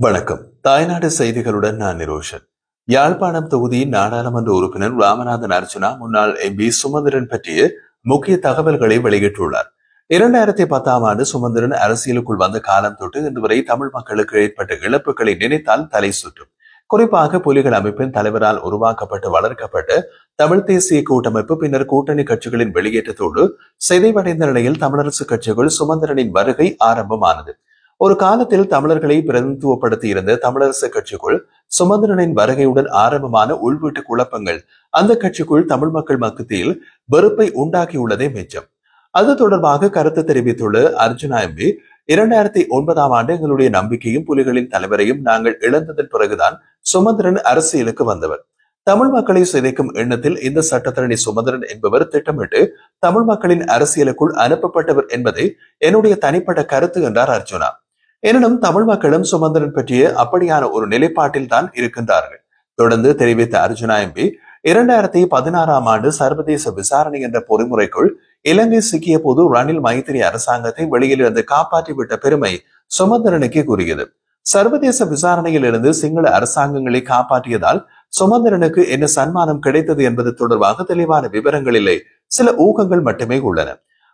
வணக்கம். தாய்நாடு செய்திகளுடன் நான் நிரோஷன். யாழ்ப்பாணம் தொகுதியின் நாடாளுமன்ற உறுப்பினர் ராமநாதன் அர்ச்சுனா முன்னாள் எம்பி சுமந்திரன் பற்றிய முக்கிய தகவல்களை வெளியிட்டுள்ளார். 2010 ஆண்டு சுமந்திரன் அரசியலுக்குள் வந்த காலம் தொட்டு இன்று வரை தமிழ் மக்களுக்கு ஏற்பட்ட இழப்புகளை நினைத்தால் தலை சுற்றும். குறிப்பாக புலிகள் அமைப்பின் தலைவரால் உருவாக்கப்பட்டு வளர்க்கப்பட்ட தமிழ் தேசிய கூட்டமைப்பு பின்னர் கூட்டணி கட்சிகளின் வெளியேற்றத்தோடு சிதைவடைந்த நிலையில் தமிழரசு கட்சிக்குள் சுமந்திரனின் வருகை ஆரம்பமானது. ஒரு காலத்தில் தமிழர்களை பிரதிநிதித்துவப்படுத்தி இருந்த தமிழரசு கட்சிக்குள் சுமந்திரனின் வருகையுடன் ஆரம்பமான உள்வீட்டு குழப்பங்கள் அந்த கட்சிக்குள் தமிழ் மக்கள் மத்தியில் வெறுப்பை உண்டாக்கியுள்ளதே மிச்சம். அது தொடர்பாக கருத்து தெரிவித்துள்ள அர்ஜுனா எம்பி, 2009 ஆண்டு எங்களுடைய நம்பிக்கையும் புலிகளின் தலைவரையும் நாங்கள் இழந்ததன் பிறகுதான் சுமந்திரன் அரசியலுக்கு வந்தவர். தமிழ் மக்களை சிதைக்கும் எண்ணத்தில் இந்த சட்டத்தரணி சுமந்திரன் என்பவர் திட்டமிட்டு தமிழ் மக்களின் அரசியலுக்குள் அனுப்பப்பட்டவர் என்பதை என்னுடைய தனிப்பட்ட கருத்து என்றார் அர்ஜுனா. எனினும் தமிழ் மக்களும் சுமந்திரன் பற்றிய அப்படியான ஒரு நிலைப்பாட்டில் தான் இருக்கின்றார்கள். தொடர்ந்து தெரிவித்த அர்ஜுனா எம்பி, 2016 ஆண்டு சர்வதேச விசாரணை என்ற பொறிமுறைக்குள் இலங்கை சிக்கிய போது ரணில் மைத்திரி அரசாங்கத்தை வெளியிலிருந்து காப்பாற்றிவிட்ட பெருமை சுமந்திரனுக்கே கூறியது. சர்வதேச விசாரணையில் இருந்து சிங்கள அரசாங்கங்களை காப்பாற்றியதால் சுமந்திரனுக்கு என்ன சன்மானம் கிடைத்தது என்பது தொடர்பாக தெளிவான விவரங்கள் இல்லை, சில ஊகங்கள் மட்டுமே உள்ளன.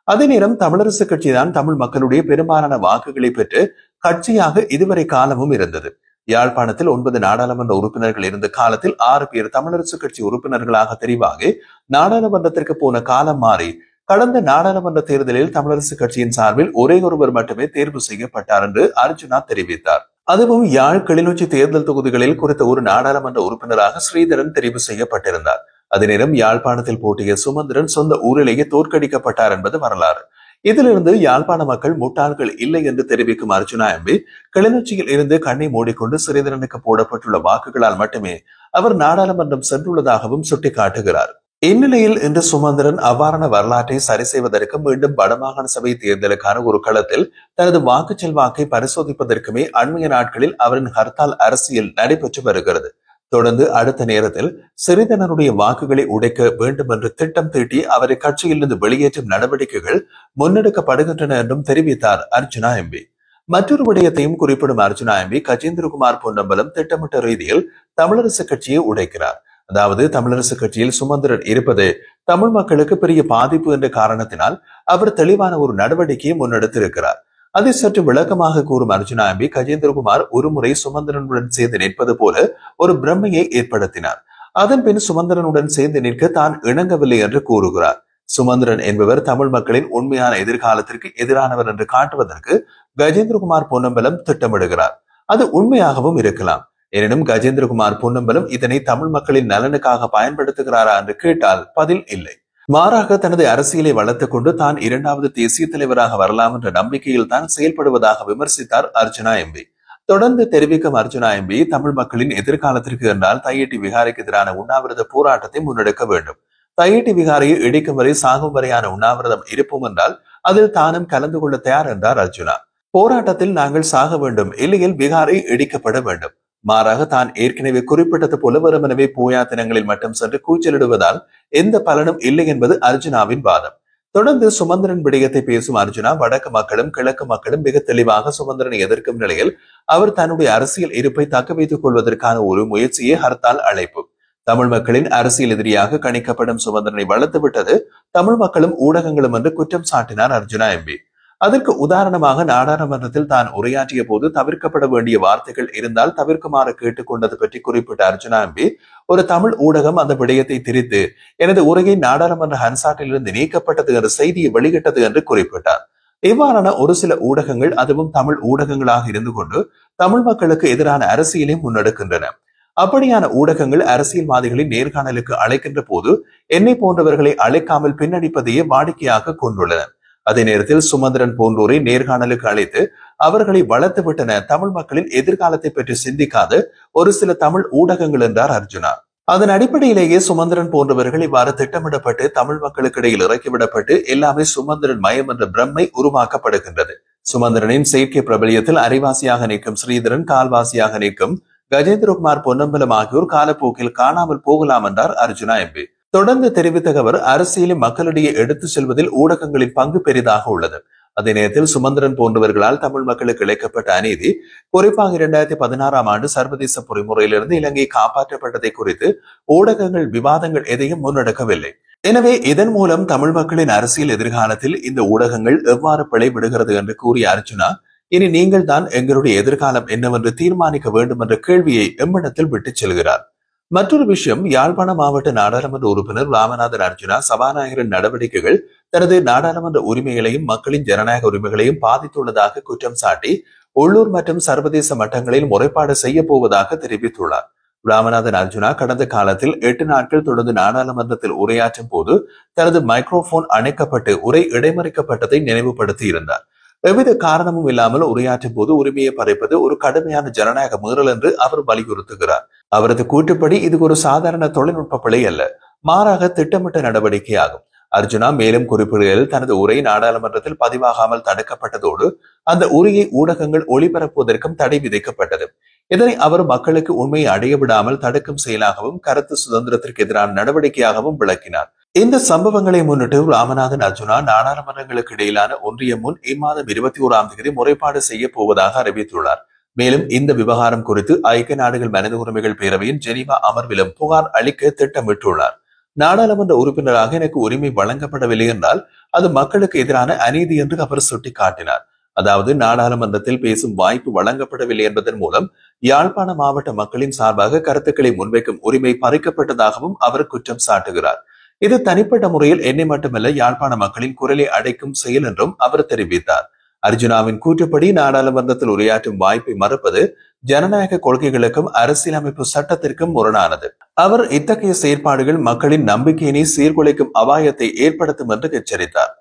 அதே நேரம் தமிழரசு கட்சிதான் தமிழ் மக்களுடைய பெரும்பாலான வாக்குகளை பெற்று கட்சியாக இதுவரை காலமும் இருந்தது. யாழ்ப்பாணத்தில் 9 நாடாளுமன்ற உறுப்பினர்கள் இருந்த காலத்தில் 6 பேர் தமிழரசு கட்சி உறுப்பினர்களாக தெரிவாகி நாடாளுமன்றத்திற்கு போன காலம் மாறி கடந்த நாடாளுமன்ற தேர்தலில் தமிழரசு கட்சியின் சார்பில் ஒரே ஒருவர் மட்டுமே தேர்வு செய்யப்பட்டார் என்று அர்ஜுனா தெரிவித்தார். அதுவும் யாழ் கிளிநொச்சி தேர்தல் தொகுதிகளில் குறித்த ஒரு நாடாளுமன்ற உறுப்பினராக ஸ்ரீதரன் தெரிவு செய்யப்பட்டிருந்தார். அதே நேரம் யாழ்ப்பாணத்தில் போட்டிய சுமந்திரன் சொந்த ஊரிலேயே தோற்கடிக்கப்பட்டார் என்பது வரலாறு. இதிலிருந்து யாழ்ப்பாண மக்கள் முட்டாள்கள் இல்லை என்று தெரிவிக்கும் அர்ஜுனா எம்பி, கிளிநொச்சியில் இருந்து கண்ணை மூடிக்கொண்டு ஸ்ரீதரனுக்கு போடப்பட்டுள்ள வாக்குகளால் மட்டுமே அவர் நாடாளுமன்றம் சென்றுள்ளதாகவும் சுட்டிக்காட்டுகிறார். இந்நிலையில் இன்று சுமந்திரன் அவ்வாறான வரலாற்றை சரி செய்வதற்கு மீண்டும் வடமாகாண சபை தேர்தலுக்கான ஒரு களத்தில் தனது வாக்கு செல்வாக்கை பரிசோதிப்பதற்குமே அண்மைய நாட்களில் அவரின் ஹர்த்தால் அரசியல் நடைபெற்று வருகிறது. தொடர்ந்து அடுத்த நேரத்தில் சிறிதனருடைய வாக்குகளை உடைக்க வேண்டும் என்று திட்டம் தீட்டி அவரை கட்சியிலிருந்து வெளியேற்றும் நடவடிக்கைகள் முன்னெடுக்கப்படுகின்றன என்றும் தெரிவித்தார் அர்ஜுனா எம்பி. மற்றொரு விடயத்தையும் குறிப்பிடும் அர்ஜுனா எம்பி, கஜேந்திரகுமார் பொன்னம்பலம் திட்டமிட்ட ரீதியில் தமிழரசு கட்சியை உடைக்கிறார். அதாவது தமிழரசு கட்சியில் சுமந்திரன் இருப்பது தமிழ் மக்களுக்கு பெரிய பாதிப்பு என்ற காரணத்தினால் அவர் தெளிவான ஒரு நடவடிக்கையை முன்னெடுத்திருக்கிறார். அதை சற்று விளக்கமாக கூறும் அர்ஜுனா எம்பி, கஜேந்திரகுமார் ஒருமுறை சுமந்திரனுடன் சேர்ந்து நிற்பது போல ஒரு பிரம்மையை ஏற்படுத்தினார். அதன் பின் சுமந்திரனுடன் சேர்ந்து நிற்க தான் இணங்கவில்லை என்று கூறுகிறார். சுமந்திரன் என்பவர் தமிழ் மக்களின் உண்மையான எதிர்காலத்திற்கு எதிரானவர் என்று காட்டுவதற்கு கஜேந்திரகுமார் பொன்னம்பலம் திட்டமிடுகிறார். அது உண்மையாகவும் இருக்கலாம். எனினும் கஜேந்திரகுமார் பொன்னம்பலம் இதனை தமிழ் மக்களின் நலனுக்காக பயன்படுத்துகிறாரா என்று கேட்டால் பதில் இல்லை. மாறாக தனது அரசியலை வளர்த்துக் கொண்டு தான் 2வது தேசிய தலைவராக வரலாம் என்ற நம்பிக்கையில் தான் செயல்படுவதாக விமர்சித்தார் அர்ஜுனா எம்பி. தொடர்ந்து தெரிவிக்கும் அர்ஜுனா எம்பி, தமிழ் மக்களின் எதிர்காலத்திற்கு என்றால் தையிட்டி விகாரைக்கு எதிரான உண்ணாவிரத போராட்டத்தை முன்னெடுக்க வேண்டும். தையிட்டி விகாரையை இடிக்கும் வரை சாகும் வரையான உண்ணாவிரதம் இருப்போம் என்றால் அதில் தானும் கலந்து கொள்ள தயார் என்றார் அர்ஜுனா. போராட்டத்தில் நாங்கள் சாக வேண்டும், இல்லையில் விகாரை இடிக்கப்பட வேண்டும். மாறாக தான் ஏற்கனவே குறிப்பிட்டது போல வெறுமனவே போயாத்தினங்களில் மட்டும் சென்று கூச்சலிடுவதால் எந்த பலனும் இல்லை என்பது அர்ஜுனாவின் வாதம். தொடர்ந்து சுமந்திரன் விடயத்தை பேசும் அர்ஜுனா, வடக்கு மக்களும் கிழக்கு மக்களும் மிக தெளிவாக சுமந்திரனை எதிர்க்கும் நிலையில் அவர் தன்னுடைய அரசியல் இருப்பை தக்க வைத்துக் கொள்வதற்கான ஒரு முயற்சியே ஹர்த்தால் அழைப்பு. தமிழ் மக்களின் அரசியல் எதிரியாக கணிக்கப்படும் சுமந்திரனை வளர்த்து விட்டது தமிழ் மக்களும் ஊடகங்களும் என்று குற்றம் சாட்டினார் அர்ஜுனா எம்பி. அதற்கு உதாரணமாக நாடாளுமன்றத்தில் தான் உரையாற்றிய போது தவிர்க்கப்பட வேண்டிய வார்த்தைகள் இருந்தால் தவிர்க்குமாறு கேட்டுக்கொண்டது பற்றி குறிப்பிட்ட அர்ஜுனா எம்பி, ஒரு தமிழ் ஊடகம் அந்த விடயத்தை திரித்து எனது உரையை நாடாளுமன்ற ஹன்சாட்டிலிருந்து நீக்கப்பட்டது என்ற செய்தியை வெளியிட்டது என்று குறிப்பிட்டார். இவ்வாறான ஒரு சில ஊடகங்கள், அதுவும் தமிழ் ஊடகங்களாக இருந்து கொண்டு தமிழ் மக்களுக்கு எதிரான அரசியலை முன்னெடுக்கின்றன. அப்படியான ஊடகங்கள் அரசியல்வாதிகளை நேர்காணலுக்கு அழைக்கின்ற போது என்னை போன்றவர்களை அழைக்காமல் பின்னடிப்பதையே வாடிக்கையாக கொண்டுள்ளன. அதே நேரத்தில் சுமந்திரன் போன்றோரை நேர்காணலுக்கு அழைத்து அவர்களை வளர்த்து விட்டன தமிழ் மக்களின் எதிர்காலத்தை பற்றி சிந்திக்காத ஒரு சில தமிழ் ஊடகங்கள் என்றார் அர்ஜுனா. அதன் அடிப்படையிலேயே சுமந்திரன் போன்றவர்கள் இவ்வாறு திட்டமிடப்பட்டு தமிழ் மக்களுக்கு இடையில் இறக்கிவிடப்பட்டு எல்லாமே சுமந்திரன் மயம் என்ற பிரம்மை உருவாக்கப்படுகின்றது. சுமந்திரனின் செயற்கை பிரபலியத்தில் அரைவாசியாக நிற்கும் ஸ்ரீதரன், கால்வாசியாக நிற்கும் கஜேந்திரகுமார் பொன்னம்பலம் ஆகியோர் காலப்போக்கில் காணாமல் போகலாம் என்றார் அர்ஜுனா எம்பி. தொடர்ந்து தெரிவித்த அவர், அரசியலை மக்களிடையே எடுத்து செல்வதில் ஊடகங்களின் பங்கு பெரிதாக உள்ளது. அதே நேரத்தில் சுமந்திரன் போன்றவர்களால் தமிழ் மக்களுக்கு இழைக்கப்பட்ட அநீதி, குறிப்பாக 2016 ஆண்டு சர்வதேச பொறிமுறையிலிருந்து இலங்கை காப்பாற்றப்பட்டதை குறித்து ஊடகங்கள் விவாதங்கள் எதையும் முன்னெடுக்கவில்லை. எனவே இதன் மூலம் தமிழ் மக்களின் அரசியல் எதிர்காலத்தில் இந்த ஊடகங்கள் எவ்வாறு பிழைவிடுகிறது என்று கூறிய அர்ஜுனா, இனி நீங்கள் தான் எங்களுடைய எதிர்காலம் என்னவென்று தீர்மானிக்க வேண்டும் என்ற கேள்வியை எம்மிடத்தில் விட்டுச் செல்கிறார். மற்றொரு விஷயம், யாழ்ப்பாண மாவட்ட நாடாளுமன்ற உறுப்பினர் ராமநாதன் அர்ஜுனா சபாநாயகரின் நடவடிக்கைகள் தனது நாடாளுமன்ற உரிமைகளையும் மக்களின் ஜனநாயக உரிமைகளையும் பாதித்துள்ளதாக குற்றம் சாட்டி உள்ளூர் மற்றும் சர்வதேச மட்டங்களில் முறைப்பாடு செய்ய போவதாக தெரிவித்துள்ளார். ராமநாதன் அர்ஜுனா கடந்த காலத்தில் 8 நாட்கள் தொடர்ந்து நாடாளுமன்றத்தில் உரையாற்றும் போது தனது மைக்ரோபோன் அணைக்கப்பட்டு உரை இடைமறிக்கப்பட்டதை நினைவுபடுத்தி இருந்தார். எவ்வித காரணமும் இல்லாமல் உரையாற்றும் போது உரிமையை பறிப்பது ஒரு கடுமையான ஜனநாயக மீறல் என்று அவர் வலியுறுத்துகிறார். அவரது கூற்றுப்படி இது ஒரு சாதாரண தொழில்நுட்ப பிழை அல்ல, மாறாக திட்டமிட்ட நடவடிக்கையாகும். அர்ஜுனா மேலும் குறிப்பிடுகையில் தனது உரை நாடாளுமன்றத்தில் பதிவாகாமல் தடுக்கப்பட்டதோடு அந்த உரையை ஊடகங்கள் ஒளிபரப்புவதற்கும் தடை விதிக்கப்பட்டது. இதனை அவர் மக்களுக்கு உண்மையை அடைய விடாமல் தடுக்கும் செயலாகவும் கருத்து சுதந்திரத்திற்கு எதிரான நடவடிக்கையாகவும் விளக்கினார். இந்த சம்பவங்களை முன்னிட்டு ராமநாதன் அர்ஜுனா நாடாளுமன்றங்களுக்கு இடையிலான ஒன்றியம் முன் இம்மாதம் 21ஆம் தேதி முறைப்பாடு செய்ய போவதாக அறிவித்துள்ளார். மேலும் இந்த விவகாரம் குறித்து ஐக்கிய நாடுகள் மனித உரிமைகள் பேரவையின் ஜெனீவா அமர்விலும் புகார் அளிக்க திட்டமிட்டுள்ளார். நாடாளுமன்ற உறுப்பினராக எனக்கு உரிமை வழங்கப்படவில்லை என்றால் அது மக்களுக்கு எதிரான அநீதி என்று அவர் சுட்டிக்காட்டினார். அதாவது நாடாளுமன்றத்தில் பேசும் வாய்ப்பு வழங்கப்படவில்லை என்பதன் மூலம் யாழ்ப்பாண மாவட்ட மக்களின் சார்பாக கருத்துக்களை முன்வைக்கும் உரிமை பறிக்கப்பட்டதாகவும் அவர் குற்றம் சாட்டுகிறார். இது தனிப்பட்ட முறையில் என்னை மட்டுமல்ல யாழ்ப்பாண மக்களின் குரலை அடைக்கும் செயல் என்றும் அவர் தெரிவித்தார். அர்ஜுனாவின் கூற்றுப்படி நாடாளுமன்றத்தில் உரையாற்றும் வாய்ப்பை மறுப்பது ஜனநாயக கொள்கைகளுக்கும் அரசியலமைப்பு சட்டத்திற்கும் முரணானது. அவர் இத்தகைய செயற்பாடுகள் மக்களின் நம்பிக்கையினை சீர்குலைக்கும் அபாயத்தை ஏற்படுத்தும் என்று எச்சரித்தார்.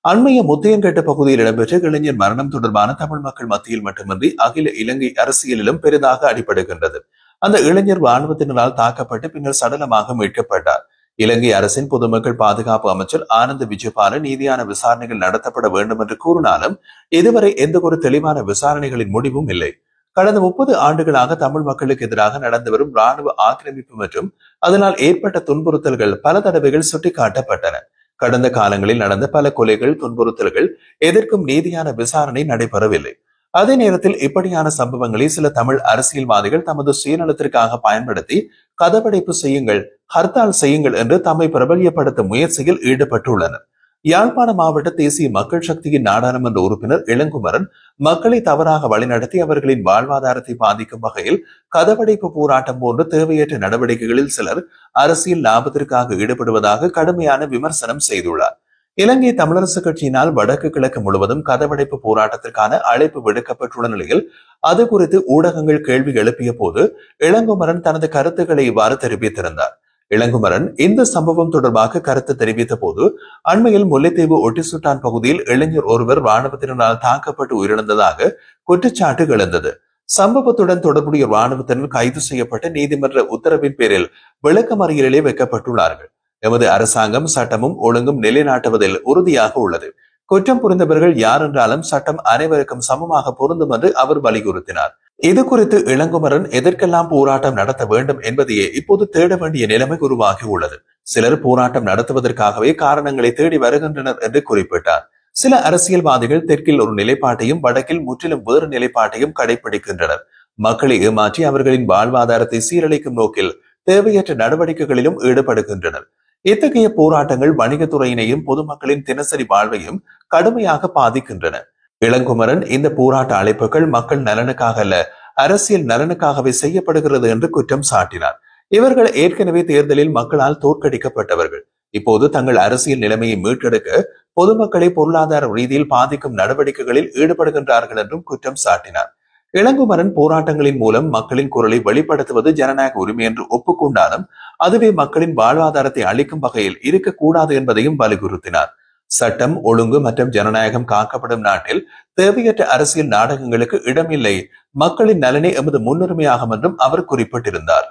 அண்மைய முத்தையன்கட்டு பகுதியில் இடம்பெற்ற இளைஞர் மரணம் தொடர்பான தமிழ் மக்கள் மத்தியில் மட்டுமின்றி அகில இலங்கை அரசியலிலும் பெரிதாக அடிபடுகின்றது. அந்த இளைஞர் ராணுவத்தினரால் தாக்கப்பட்டு பின்னர் சடலமாக மீட்கப்பட்டார். இலங்கை அரசின் பொதுமக்கள் பாதுகாப்பு அமைச்சர் ஆனந்த விஜயபால நீதியான விசாரணைகள் நடத்தப்பட வேண்டும் என்று கூறினாலும் இதுவரை எந்த ஒரு தெளிவான விசாரணைகளின் முடிவும் இல்லை. கடந்த 30 ஆண்டுகளாக தமிழ் மக்களுக்கு எதிராக நடந்து வரும் ராணுவ ஆக்கிரமிப்பு மற்றும் அதனால் ஏற்பட்ட துன்புறுத்தல்கள் பல தடவைகள் சுட்டிக்காட்டப்பட்டன. கடந்த காலங்களில் நடந்த பல கொலைகள், துன்புறுத்தல்கள் எதற்கும் நீதியான விசாரணை நடைபெறவில்லை. அதே நேரத்தில் இப்படியான சம்பவங்களை சில தமிழ் அரசியல்வாதிகள் தமது சுயநலத்திற்காக பயன்படுத்தி கதவடைப்பு செய்யுங்கள், ஹர்த்தால் செய்யுங்கள் என்று தம்மை பிரபல்யப்படுத்தும் முயற்சியில் ஈடுபட்டுள்ளனர். யாழ்ப்பாண மாவட்ட தேசிய மக்கள் சக்தியின் நாடாளுமன்ற உறுப்பினர் இளங்குமரன் மக்களை தவறாக வழிநடத்தி அவர்களின் வாழ்வாதாரத்தை பாதிக்கும் வகையில் கதவடைப்பு போராட்டம் போன்ற தேவையற்ற நடவடிக்கைகளில் சிலர் அரசியல் லாபத்திற்காக ஈடுபடுவதாக கடுமையான விமர்சனம் செய்துள்ளார். இலங்கை தமிழரசு கட்சியினால் வடக்கு கிழக்கு முழுவதும் கதவடைப்பு போராட்டத்திற்கான அழைப்பு விடுக்கப்பட்டுள்ள நிலையில் அது குறித்து ஊடகங்கள் கேள்வி எழுப்பிய போது இளங்குமரன் தனது கருத்துக்களை இவ்வாறு தெரிவித்திருந்தார். இளங்குமரன் இந்த சம்பவம் தொடர்பாக கருத்து தெரிவித்த போது அண்மையில் முல்லைத்தீவு ஒட்டிசுட்டான் பகுதியில் இளைஞர் ஒருவர் ராணுவத்தினரால் தாக்கப்பட்டு உயிரிழந்ததாக குற்றச்சாட்டு எழுந்தது. சம்பவத்துடன் தொடர்புடைய ராணுவத்தினர் கைது செய்யப்பட்டு நீதிமன்ற உத்தரவின் பேரில் விளக்கமறியலிலே வைக்கப்பட்டுள்ளார்கள். எமது அரசாங்கம் சட்டமும் ஒழுங்கும் நிலைநாட்டுவதில் உறுதியாக உள்ளது. குற்றம் புரிந்தவர்கள் யார் என்றாலும் சட்டம் அனைவருக்கும் சமமாக பொருந்தும் என்று அவர் வலியுறுத்தினார். இது குறித்து இளங்குமரன் எதற்கெல்லாம் போராட்டம் நடத்த வேண்டும் என்பதையே இப்போது தேட வேண்டிய நிலைமை உருவாகி உள்ளது. சிலர் போராட்டம் நடத்துவதற்காகவே காரணங்களை தேடி வருகின்றனர் என்று குறிப்பிட்டார். சில அரசியல்வாதிகள் தெற்கில் ஒரு நிலைப்பாட்டையும் வடக்கில் முற்றிலும் வேறு நிலைப்பாட்டையும் கடைபிடிக்கின்றனர். மக்களை ஏமாற்றி அவர்களின் வாழ்வாதாரத்தை சீரழிக்கும் நோக்கில் தேவையற்ற நடவடிக்கைகளிலும் ஈடுபடுகின்றனர். இத்தகைய போராட்டங்கள் வணிகத்துறையினையும் பொதுமக்களின் தினசரி வாழ்வையும் கடுமையாக பாதிக்கின்றன. இளங்குமரன் இந்த போராட்ட அழைப்புகள் மக்கள் நலனுக்காக அல்ல, அரசியல் நலனுக்காகவே செய்யப்படுகிறது என்று குற்றம் சாட்டினார். இவர்கள் ஏற்கனவே தேர்தலில் மக்களால் தோற்கடிக்கப்பட்டவர்கள். இப்போது தங்கள் அரசியல் நிலைமையை மீட்டெடுக்க பொதுமக்களை பொருளாதார ரீதியில் பாதிக்கும் நடவடிக்கைகளில் ஈடுபடுகின்றார்கள் என்றும் குற்றம் சாட்டினார். இளங்குமரன் போராட்டங்களின் மூலம் மக்களின் குரலை வெளிப்படுத்துவது ஜனநாயக உரிமை என்று ஒப்புக்கொண்டாலும் அதுவே மக்களின் வாழ்வாதாரத்தை அளிக்கும் வகையில் இருக்கக்கூடாது என்பதையும் வலியுறுத்தினார். சட்டம் ஒழுங்கு மற்றும் ஜனநாயகம் காக்கப்படும் நாட்டில் தேவையற்ற அரசியல் நாடகங்களுக்கு இடமில்லை, மக்களின் நலனே எமது முன்னுரிமையாகும் என்றும் அவர் குறிப்பிட்டிருந்தார்.